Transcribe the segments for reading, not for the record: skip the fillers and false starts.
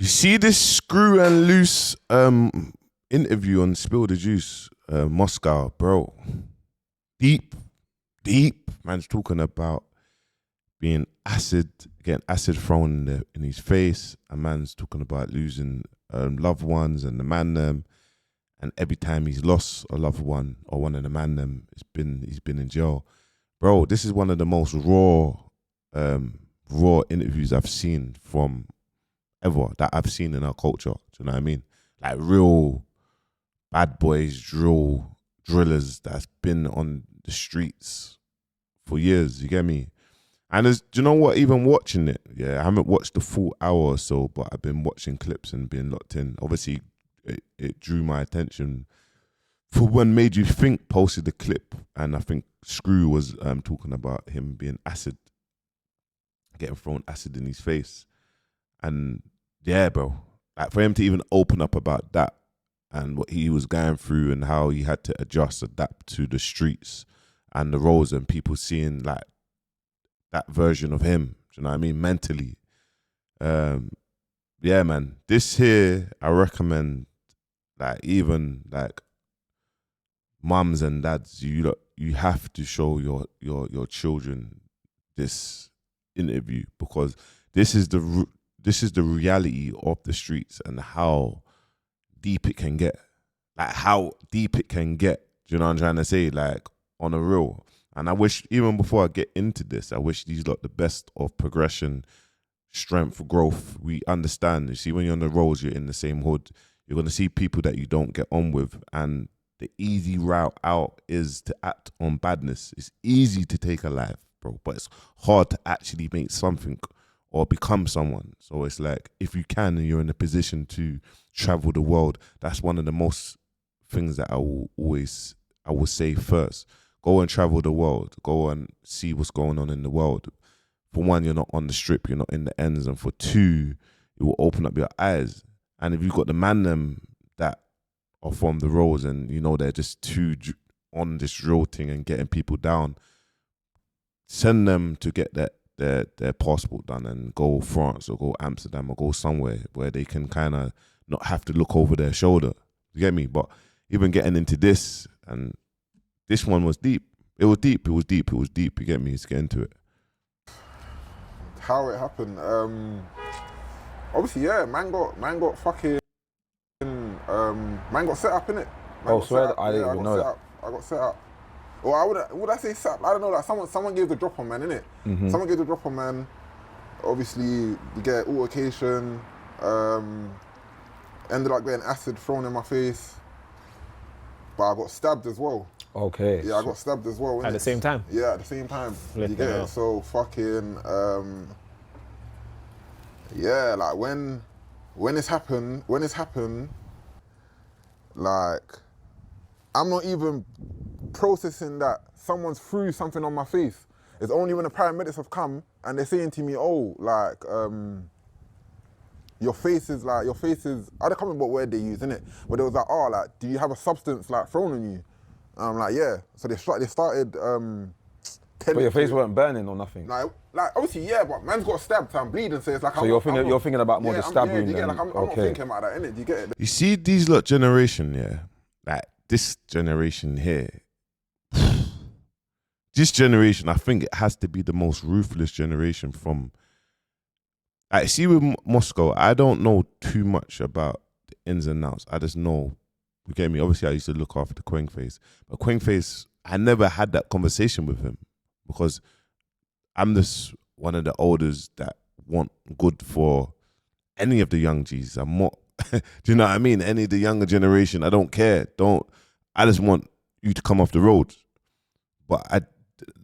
You see this Screw and Loose interview on Spill the Juice, Moscow, bro. Deep. Man's talking about getting acid thrown in his face. A man's talking about losing loved ones and the man them. And every time he's lost a loved one or one of the man them, he's been in jail. Bro, this is one of the most raw interviews I've seen from ever that I've seen in our culture. Do you know what I mean? Like real bad boys, drillers that's been on the streets for years. You get me? And do you know what? Even watching it, I haven't watched the full hour or so, but I've been watching clips and being locked in. Obviously, it drew my attention for when Made You Think posted the clip, and I think Screw was talking about him being getting thrown acid in his face. And yeah, bro, like for him to even open up about that and what he was going through and how he had to adapt to the streets and the roads and people seeing like that version of him, do you know what I mean, mentally. Yeah, man, this here, I recommend, like, even like mums and dads, you have to show your children this interview, because this is the reality of the streets and how deep it can get. Like how deep it can get. Do you know what I'm trying to say? Like on a real. And I wish, even before I get into this, I wish these lot the best of progression, strength, growth. We understand. You see, when you're on the roads, you're in the same hood. You're going to see people that you don't get on with. And the easy route out is to act on badness. It's easy to take a life, bro, but it's hard to actually make something or become someone. So it's like, if you can and you're in a position to travel the world, that's one of the most things that I will say first. Go and travel the world. Go and see what's going on in the world. For one, you're not on the strip, you're not in the ends. And for two, it will open up your eyes. And if you've got the man them that are from the roads and you know they're just too on this drill thing and getting people down, send them to get their passport done and go France or go Amsterdam or go somewhere where they can kind of not have to look over their shoulder. You get me? But even getting into this, and this one was deep. It was deep. You get me? Let's get into it. How it happened? Obviously, yeah. Man got fucking. Man got set up, innit? Oh, swear, I didn't even know that. I got set up. Well, would I say set up? I don't know. Like someone gave the drop on man, innit? Mm-hmm. Someone gave the drop on man. Obviously, we get altercation. Ended up getting acid thrown in my face, but I got stabbed as well. Okay. Yeah, I got stabbed as well. At the same time? Yeah, at the same time. You get it? So fucking, yeah, like when it's happened, like, I'm not even processing that someone's threw something on my face. It's only when the paramedics have come and they're saying to me, oh, like, your face is, I don't remember what word they use, innit? But it was like, oh, like, do you have a substance like thrown on you? And I'm like, yeah. So they started But your face weren't burning or nothing? Like obviously, yeah, but man's got stabbed, so I'm bleeding, so it's like... So you're thinking about more the stab wound? Yeah, like, I'm not thinking about that, innit? Do you get it? You see these lot generation, yeah? Like this generation here, this generation, I think it has to be the most ruthless generation from... I see with Moscow, I don't know too much about the ins and outs. I just know, you get me? Obviously, I used to look after Quangface. But Quangface, I never had that conversation with him because I'm just one of the elders that want good for any of the young G's. I'm not, do you know what I mean? Any of the younger generation, I don't care. I just want you to come off the road. But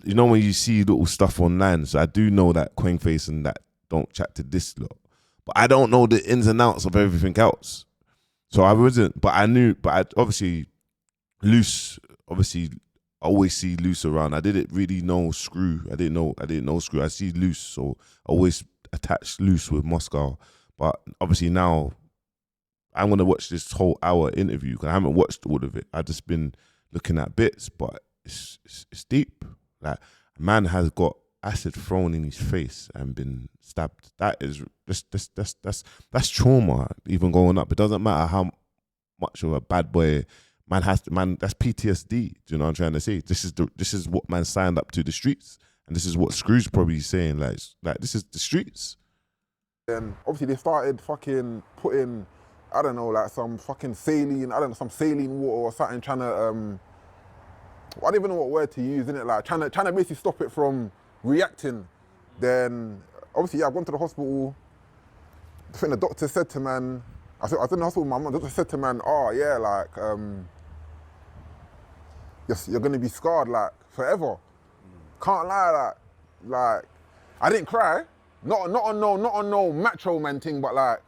you know when you see little stuff online, so I do know that Quangface and that don't chat to this lot. But I don't know the ins and outs of everything else. So I wasn't, but I knew, obviously, Loose, I always see Loose around. I didn't really know Screw. I didn't know Screw. I see Loose, so I always attach Loose with Moscow. But obviously now, I'm going to watch this whole hour interview because I haven't watched all of it. I've just been looking at bits, but it's deep. Like, man has got acid thrown in his face and been stabbed. That is that's trauma. Even going up, it doesn't matter how much of a bad boy man has. Man, that's PTSD. Do you know what I'm trying to say? This is what man signed up to the streets, and this is what Scrooge probably saying. Like this is the streets. And obviously they started fucking putting, I don't know, like some fucking saline, I don't know, some saline water or something, trying to I don't even know what word to use, innit? Like trying to basically stop it from reacting. Then obviously, yeah, I've gone to the hospital. I think the doctor said to man, I was in the hospital with my mum, the doctor said to man, oh yeah, like, you're gonna be scarred like forever. Can't lie, like, I didn't cry. Not on no macho man thing, but like,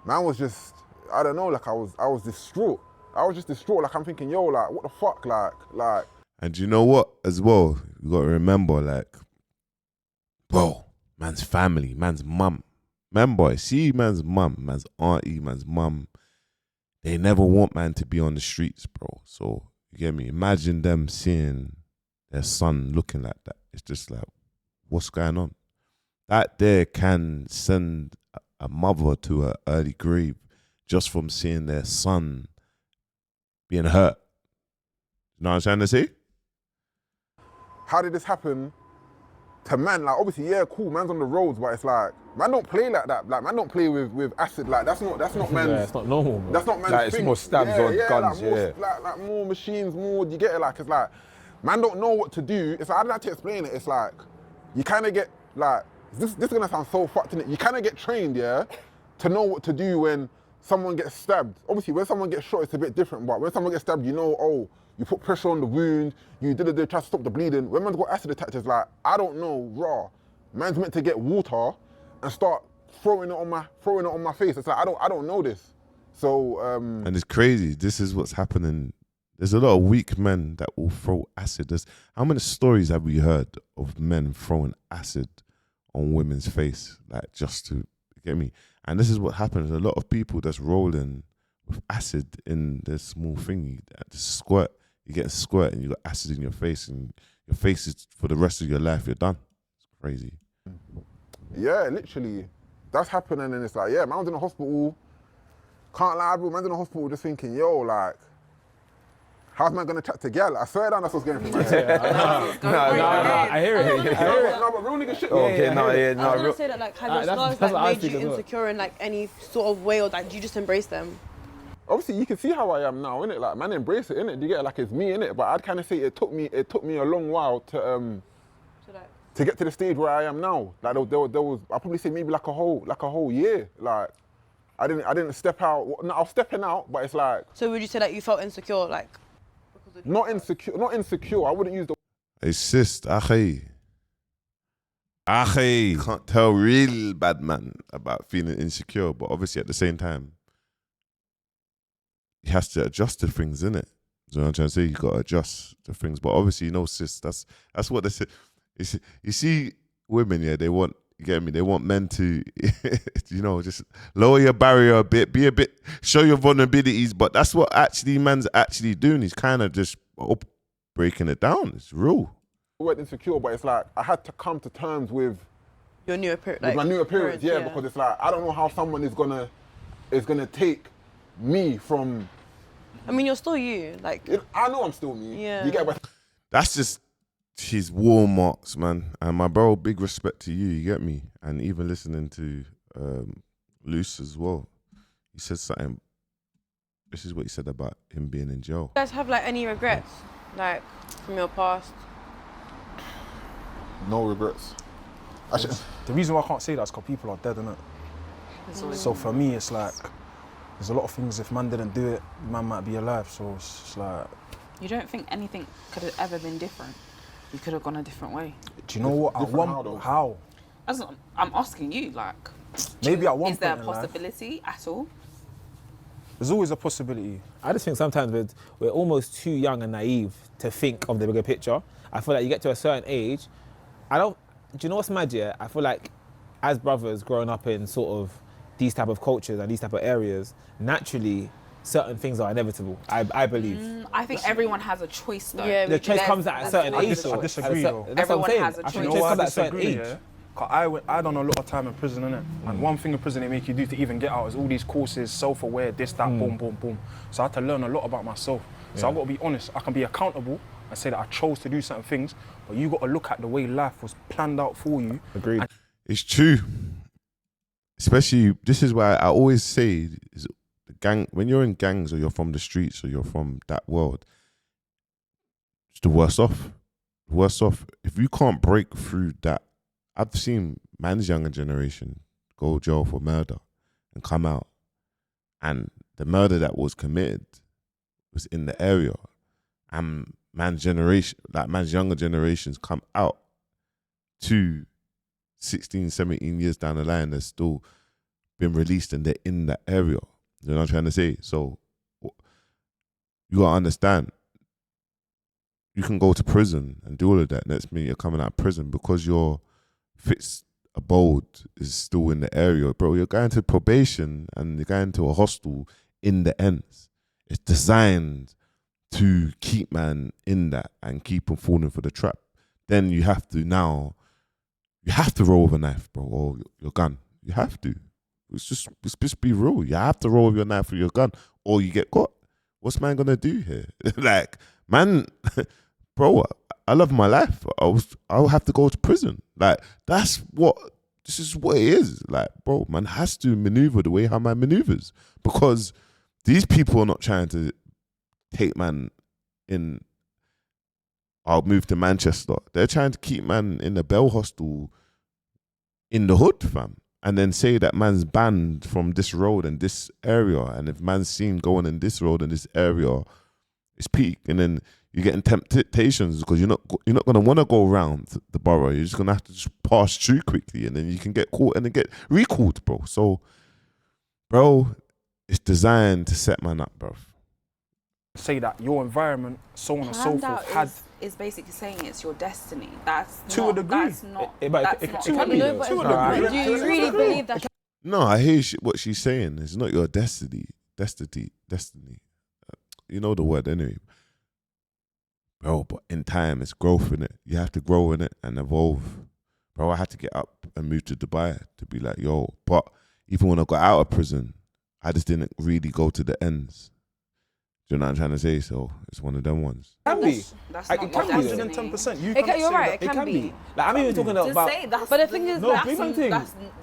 man was just, I don't know, like I was distraught. I was just distraught, like I'm thinking, yo, like, what the fuck, like. And you know what, as well, you gotta remember, like, bro, man's family, man's mum. Remember, see man's mum, man's auntie, man's mum, they never want man to be on the streets, bro. So, you get me? Imagine them seeing their son looking like that. It's just like, what's going on? That there can send a mother to an early grave just from seeing their son being hurt. You know what I'm trying to say? How did this happen to man? Like, obviously, yeah, cool, man's on the roads, but it's like, man don't play like that. Like, man don't play with acid. Like, that's not man's... Yeah, it's not normal, bro. That's not man's like, thing. It's more stabs or guns, like more machines, more, you get it? Like, it's like, man don't know what to do. It's like, I don't have to explain it. It's like, you kind of get, like, this is gonna sound so fucked, innit? You kind of get trained, yeah, to know what to do when someone gets stabbed. Obviously, when someone gets shot, it's a bit different, but when someone gets stabbed, you know, oh, you put pressure on the wound, you try to stop the bleeding. When man's got acid attached, it's like, I don't know, raw. Man's meant to get water and start throwing it on my face. It's like, I don't know this. So, and it's crazy. This is what's happening. There's a lot of weak men that will throw acid. How many stories have we heard of men throwing acid on women's face, like just to get me? And this is what happens. A lot of people that's rolling with acid in this small thing, just squirt. You get a squirt and you got acid in your face, and your face is for the rest of your life. You're done. It's crazy. Yeah, literally, that's happening, and it's like, yeah, man was in the hospital. Can't lie, bro. Man's in the hospital just thinking, yo, like, how's man gonna chat to gal? I swear down, that's what's going through my head. No, I hear it. No, but real nigga shit. Okay, I was gonna say that, like, have your scars that's like made you insecure in like any sort of way, or like do you just embrace them? Obviously, you can see how I am now, innit? Like, man, embrace it, innit? You get it? Like, it's me, innit? But I'd kind of say it took me a long while to get to the stage where I am now. Like, there was, I'd probably say maybe like a whole year. Like, I didn't step out. No, I was stepping out, but it's like. So would you say that you felt insecure, like? Not insecure. I wouldn't use the. Hey sis, Ackhiii. Can't tell real bad man about feeling insecure, but obviously at the same time, he has to adjust to things, innit? You know what I'm trying to say? You got to adjust to things, but obviously, you know, sis, that's what they say. You see, women, yeah, they want. You get me? They want men to, you know, just lower your barrier a bit, be a bit, show your vulnerabilities. But that's what actually man's actually doing. He's kind of just breaking it down. It's real. I wasn't insecure, but it's like I had to come to terms with your new appearance. With my new appearance, yeah, because it's like I don't know how someone is gonna take me from. I mean, you're still you. Like, I know I'm still me. Yeah. You get what? That's just his war marks, man. And my bro, big respect to you. You get me? And even listening to Luce as well. He said something. This is what he said about him being in jail. Do you guys have like any regrets, like from your past? No regrets. The reason why I can't say that is because people are dead, innit? So for me, it's like, there's a lot of things, if man didn't do it, man might be alive, so it's just like... You don't think anything could have ever been different? You could have gone a different way? Do you know what? How? I'm asking you, like... Maybe at one point. Is there a possibility at all? There's always a possibility. I just think sometimes we're almost too young and naive to think of the bigger picture. I feel like you get to a certain age, do you know what's mad, yeah? I feel like as brothers growing up in sort of these type of cultures and these type of areas, naturally certain things are inevitable. I believe. I think everyone has a choice though. Yeah, The choice There's- comes at a certain there's- age. I though. disagree, At a though. That's what I'm Everyone saying. has a I think choice. the You choice know comes why I at a certain disagree, age. yeah? 'Cause I done a lot of time in prison, innit? And one thing in prison they make you do to even get out is all these courses, self-aware, this, that, boom, boom, boom. So I had to learn a lot about myself. So I got to be honest. I can be accountable and say that I chose to do certain things, but you got to look at the way life was planned out for you. Agreed. It's true. Especially, this is why I always say, is the gang, when you're in gangs or you're from the streets or you're from that world, it's the worst off. Worse off. If you can't break through that, I've seen man's younger generation go jail for murder and come out, and the murder that was committed was in the area, and man's younger generations come out to 16, 17 years down the line, they're still been released and they're in that area. You know what I'm trying to say? So you gotta understand, you can go to prison and do all of that. Next minute you're coming out of prison because your fixed abode is still in the area, bro. You're going to probation and you're going to a hostel in the ends. It's designed to keep man in that and keep him falling for the trap. Then you have to roll with a knife, bro, or your gun. You have to. Let's just be real. You have to roll with your knife or your gun, or you get caught. What's man gonna do here? Like, man, bro, I love my life. I'll have to go to prison. Like, this is what it is. Like, bro, man has to maneuver the way how man maneuvers, because these people are not trying to take man in. I'll move to Manchester. They're trying to keep man in the Bell Hostel in the hood, fam. And then say that man's banned from this road and this area. And if man's seen going in this road and this area, it's peak. And then you're getting temptations because you're not going to want to go around the borough. You're just going to have to just pass through quickly. And then you can get caught and then get recalled, bro. So, bro, it's designed to set man up, bro. Say that your environment, so on and so Planned out forth, is basically saying it's your destiny. That's To a not, degree. That's not. But that's it not can what be it though. is. To a Alright. degree. Do you really believe that? No, I hear what she's saying. It's not your destiny. You know the word anyway. Bro, but in time, it's growth in it. You have to grow in it and evolve. Bro, I had to get up and move to Dubai to be like, yo. But even when I got out of prison, I just didn't really go to the ends. Do you know what I'm trying to say? So it's one of them ones. Can be. That's It not can your be though. destiny. 110%. You It can- cannot you're say right, that. It can be. Like, I'm even talking To about. say that's But the thing is, No, that's- big man thing.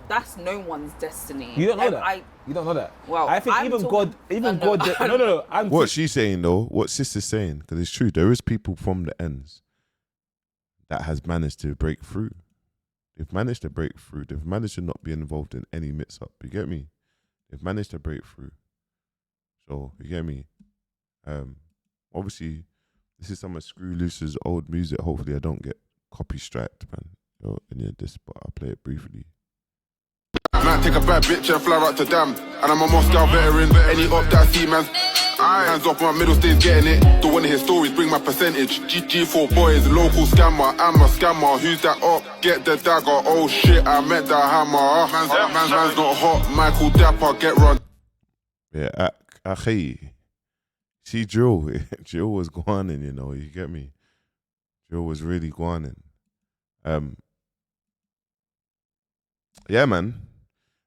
that's no one's destiny. You don't know And that. You don't know that. Well, I think I'm even talking- God. No. I'm What she's saying though, what sister's saying, because it's true, there is people from the ends that has managed to break through. They've managed to break through. They've managed to not be involved in any mix up. You get me? They've managed to break through. So you get me? Obviously, this is some of Screw Loose's old music. Hopefully, I don't get copy striked, man. Yo, any of this, but I'll play it briefly. Might take a bad bitch and fly out to Dam. And I'm a Moscow veteran. Any up that I see, man. Hands off, my middle stage getting it. Don't want to hear stories, bring my percentage. G4 boys, local scammer. I'm a scammer. Who's that up? Get the dagger. Oh shit, I meant the hammer. Man's not hot. Michael Dapper, get run. Yeah, Ackhiii. See, Drill. Drill was guaning, you know, you get me? Drill was really guaning. Yeah, man.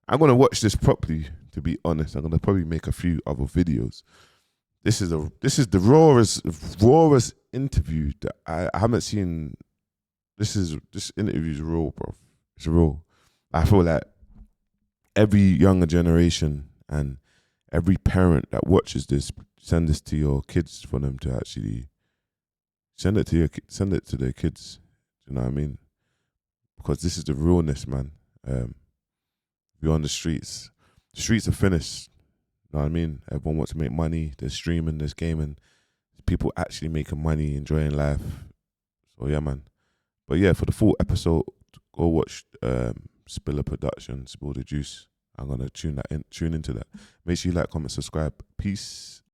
I'm going to watch this properly, to be honest. I'm going to probably make a few other videos. This is the rawest interview that I haven't seen. This interview is raw, bro. It's raw. I feel like every younger generation and every parent that watches this, send this to your kids for them to actually send it to their kids. Do you know what I mean? Because this is the realness, man. You're on the streets. The streets are finished. You know what I mean? Everyone wants to make money. There's streaming, there's gaming. There's people actually making money, enjoying life. So yeah, man. But yeah, for the full episode, go watch Spiller Production, Spill the Juice. I'm gonna tune into that. Make sure you like, comment, subscribe. Peace.